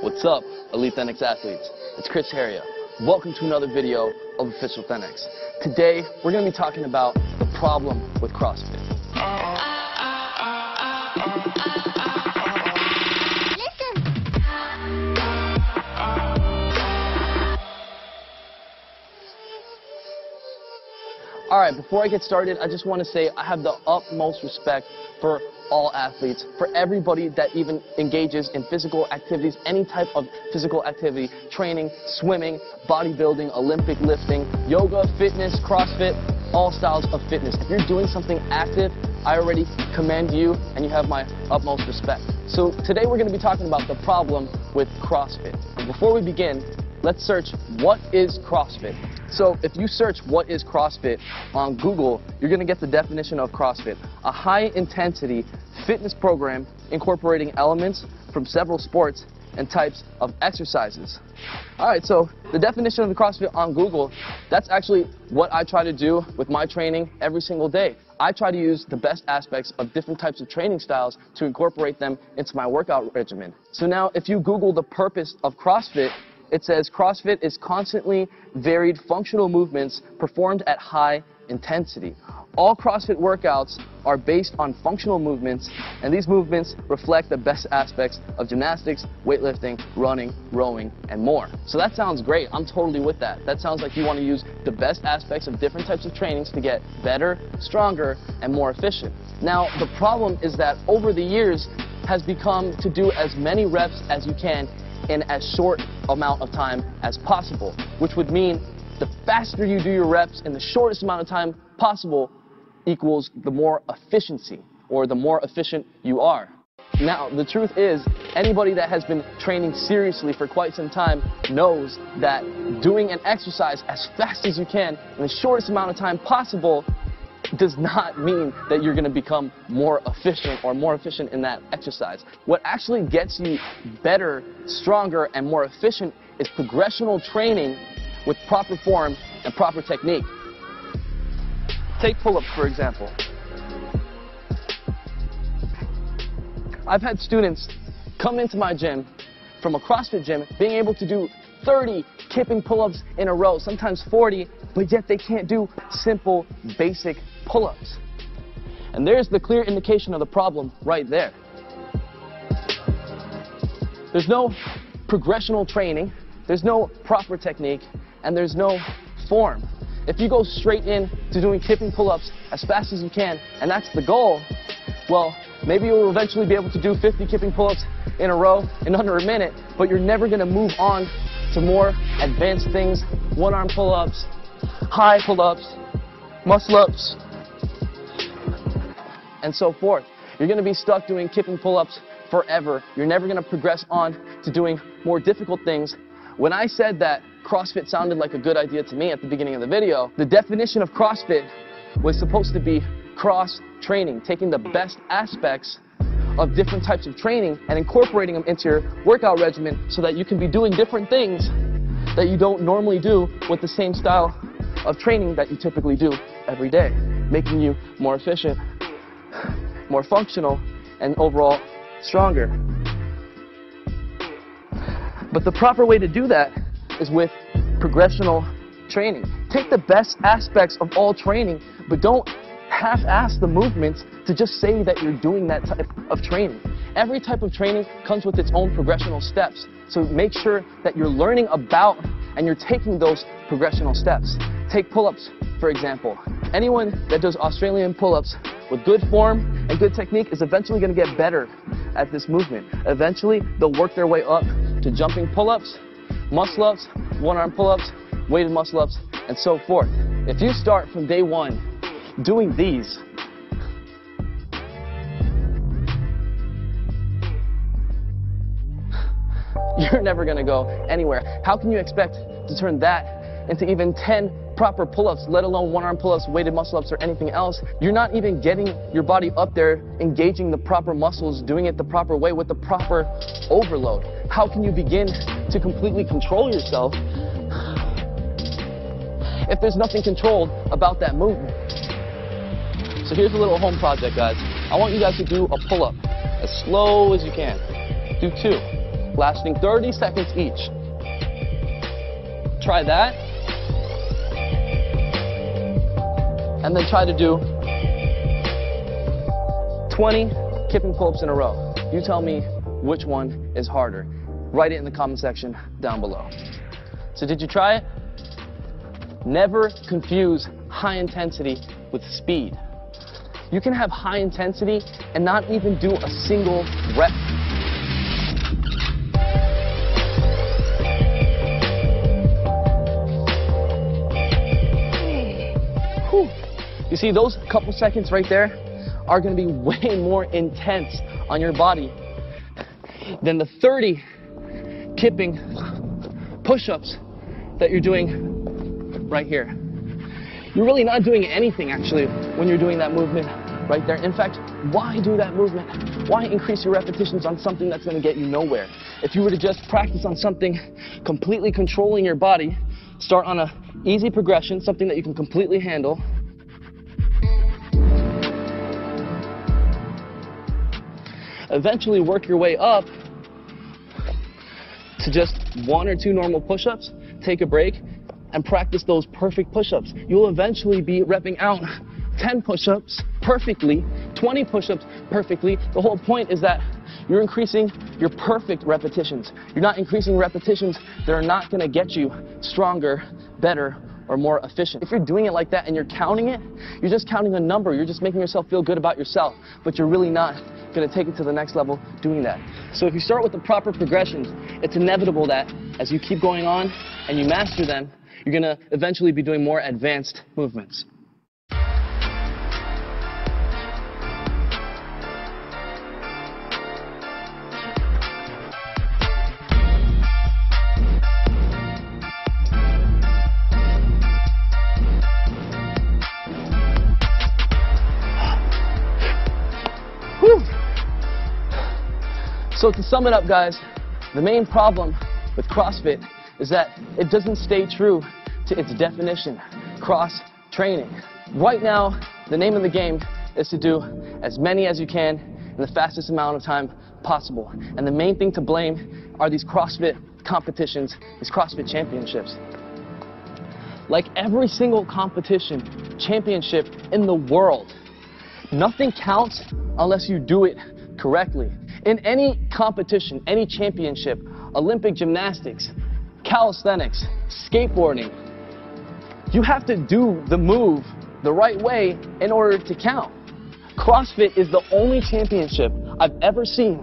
What's up, Elite Thenx athletes? It's Chris Heria. Welcome to another video of Official Thenx. Today, we're going to be talking about the problem with CrossFit. Alright, before I get started, I just want to say I have the utmost respect for all athletes, for everybody that even engages in physical activities, any type of physical activity, training, swimming, bodybuilding, Olympic lifting, yoga, fitness, CrossFit, all styles of fitness. If you're doing something active, I already commend you and you have my utmost respect. So today we're going to be talking about the problem with CrossFit. And before we begin, let's search what is CrossFit. So if you search what is CrossFit on Google, you're going to get the definition of CrossFit: a high-intensity fitness program incorporating elements from several sports and types of exercises. Alright, so the definition of the CrossFit on Google, that's actually what I try to do with my training every single day. I try to use the best aspects of different types of training styles to incorporate them into my workout regimen. So now if you Google the purpose of CrossFit, it says CrossFit is constantly varied functional movements performed at high intensity. All CrossFit workouts are based on functional movements, and these movements reflect the best aspects of gymnastics, weightlifting, running, rowing, and more. So that sounds great. I'm totally with that. That sounds like you want to use the best aspects of different types of trainings to get better, stronger, and more efficient. Now, the problem is that over the years has become to do as many reps as you can in as short amount of time as possible, which would mean the faster you do your reps in the shortest amount of time possible equals the more efficiency, or the more efficient you are. Now, the truth is, anybody that has been training seriously for quite some time knows that doing an exercise as fast as you can in the shortest amount of time possible does not mean that you're going to become more efficient or more efficient in that exercise. What actually gets you better, stronger, and more efficient is progressional training with proper form and proper technique. Take pull-ups, for example. I've had students come into my gym from a CrossFit gym being able to do 30 kipping pull-ups in a row, sometimes 40, but yet they can't do simple, basic pull-ups. And there's the clear indication of the problem right there. There's no progressional training, there's no proper technique, and there's no form. If you go straight in to doing kipping pull-ups as fast as you can, and that's the goal, well, maybe you'll eventually be able to do 50 kipping pull-ups in a row in under a minute, but you're never going to move on to more advanced things: one-arm pull-ups, high pull-ups, muscle-ups, and so forth. You're going to be stuck doing kipping pull-ups forever. You're never going to progress on to doing more difficult things. When I said that CrossFit sounded like a good idea to me at the beginning of the video, the definition of CrossFit was supposed to be cross-training, taking the best aspects of different types of training and incorporating them into your workout regimen so that you can be doing different things that you don't normally do with the same style of training that you typically do every day, making you more efficient, more functional, and overall stronger. But the proper way to do that is with progressional training. Take the best aspects of all training, but don't half-ass the movements to just say that you're doing that type of training. Every type of training comes with its own progressional steps, so make sure that you're learning about and you're taking those progressional steps. Take pull-ups, for example. Anyone that does Australian pull-ups with good form and good technique is eventually going to get better at this movement. Eventually, they'll work their way up to jumping pull-ups, muscle-ups, one-arm pull-ups, weighted muscle-ups, and so forth. If you start from day one doing these, you're never going to go anywhere. How can you expect to turn that into even 10 proper pull-ups, let alone one-arm pull-ups, weighted muscle-ups, or anything else? You're not even getting your body up there, engaging the proper muscles, doing it the proper way with the proper overload. How can you begin to completely control yourself if there's nothing controlled about that movement? So here's a little home project, guys. I want you guys to do a pull-up as slow as you can. Do 2. lasting 30 seconds each. Try that. And then try to do 20 kipping pull-ups in a row. You tell me which one is harder. Write it in the comment section down below. So did you try it? Never confuse high intensity with speed. You can have high intensity and not even do a single rep. Whew. You see, those couple seconds right there are going to be way more intense on your body than the 30 kipping push-ups that you're doing right here. You're really not doing anything, actually, when you're doing that movement right there. In fact, why do that movement? Why increase your repetitions on something that's going to get you nowhere? If you were to just practice on something completely controlling your body, start on an easy progression, something that you can completely handle. Eventually work your way up to just 1 or 2 normal push-ups, take a break, and practice those perfect push-ups. You'll eventually be repping out 10 push-ups perfectly, 20 push-ups perfectly. The whole point is that you're increasing your perfect repetitions. You're not increasing repetitions that are not going to get you stronger, better, or more efficient. If you're doing it like that and you're counting it, you're just counting a number. You're just making yourself feel good about yourself, but you're really not going to take it to the next level doing that. So if you start with the proper progressions, it's inevitable that as you keep going on and you master them, you're going to eventually be doing more advanced movements. Whew. So to sum it up, guys, the main problem with CrossFit is that it doesn't stay true to its definition, cross-training. Right now, the name of the game is to do as many as you can in the fastest amount of time possible. And the main thing to blame are these CrossFit competitions, these CrossFit championships. Like every single competition, championship in the world, nothing counts unless you do it correctly. In any competition, any championship, Olympic gymnastics, calisthenics, skateboarding, you have to do the move the right way in order to count. CrossFit is the only championship I've ever seen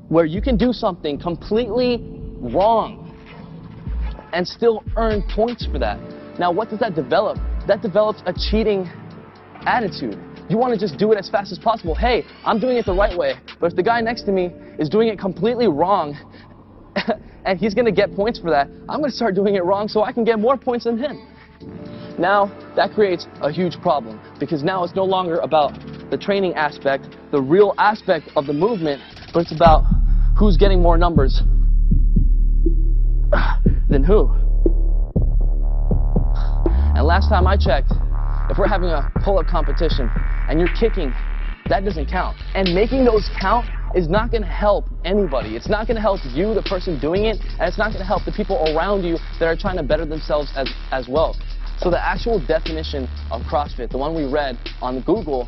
where you can do something completely wrong and still earn points for that. Now, what does that develop? That develops a cheating attitude. You want to just do it as fast as possible. Hey, I'm doing it the right way, but if the guy next to me is doing it completely wrong, and he's going to get points for that, I'm going to start doing it wrong so I can get more points than him. Now, that creates a huge problem, because now it's no longer about the training aspect, the real aspect of the movement, but it's about who's getting more numbers than who. And last time I checked, if we're having a pull-up competition and you're kicking, that doesn't count. And making those count is not going to help anybody. It's not going to help you, the person doing it, and it's not going to help the people around you that are trying to better themselves as well. So the actual definition of CrossFit, the one we read on Google,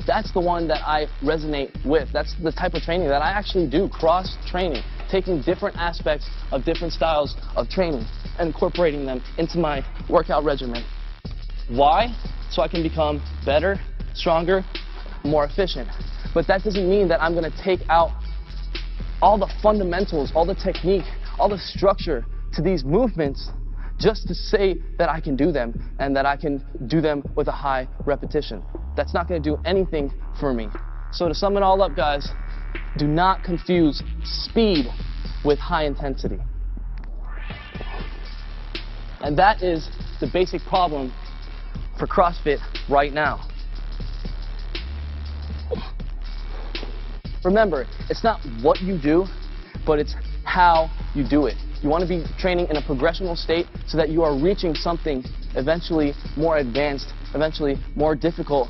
that's the one that I resonate with. That's the type of training that I actually do, cross-training, taking different aspects of different styles of training and incorporating them into my workout regimen. Why? So I can become better, stronger, more efficient. But that doesn't mean that I'm going to take out all the fundamentals, all the technique, all the structure to these movements just to say that I can do them and that I can do them with a high repetition. That's not going to do anything for me. So to sum it all up, guys, do not confuse speed with high intensity. And that is the basic problem for CrossFit right now. Remember, it's not what you do, but it's how you do it. You want to be training in a progressional state so that you are reaching something eventually more advanced, eventually more difficult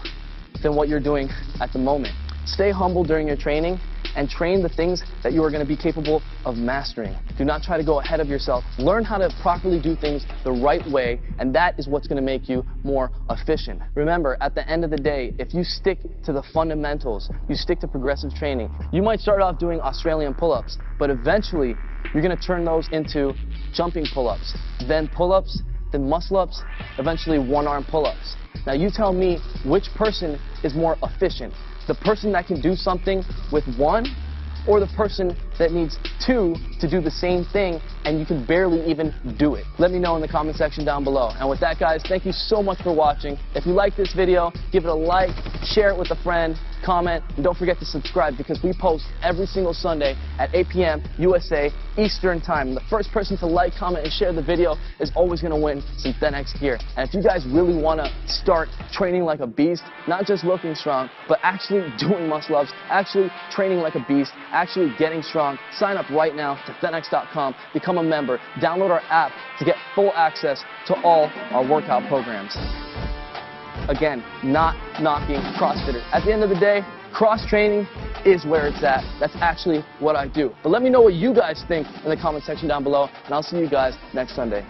than what you're doing at the moment. Stay humble during your training and train the things that you are going to be capable of mastering. Do not try to go ahead of yourself. Learn how to properly do things the right way, and that is what's going to make you more efficient. Remember, at the end of the day, if you stick to the fundamentals, you stick to progressive training, you might start off doing Australian pull-ups, but eventually you're going to turn those into jumping pull-ups, then pull-ups, then muscle-ups, eventually one-arm pull-ups. Now you tell me which person is more efficient, the person that can do something with one, or the person that needs two to do the same thing and you can barely even do it. Let me know in the comment section down below. And with that, guys, thank you so much for watching. If you like this video, give it a like, share it with a friend, comment, and don't forget to subscribe because we post every single Sunday at 8 p.m. USA Eastern Time. And the first person to like, comment, and share the video is always going to win some Thenx gear. And if you guys really want to start training like a beast, not just looking strong, but actually doing muscle-ups, actually training like a beast, actually getting strong, sign up right now to Thenx.com, become a member, download our app to get full access to all our workout programs. Again, not knocking CrossFitters. At the end of the day, cross-training is where it's at. That's actually what I do. But let me know what you guys think in the comment section down below, and I'll see you guys next Sunday.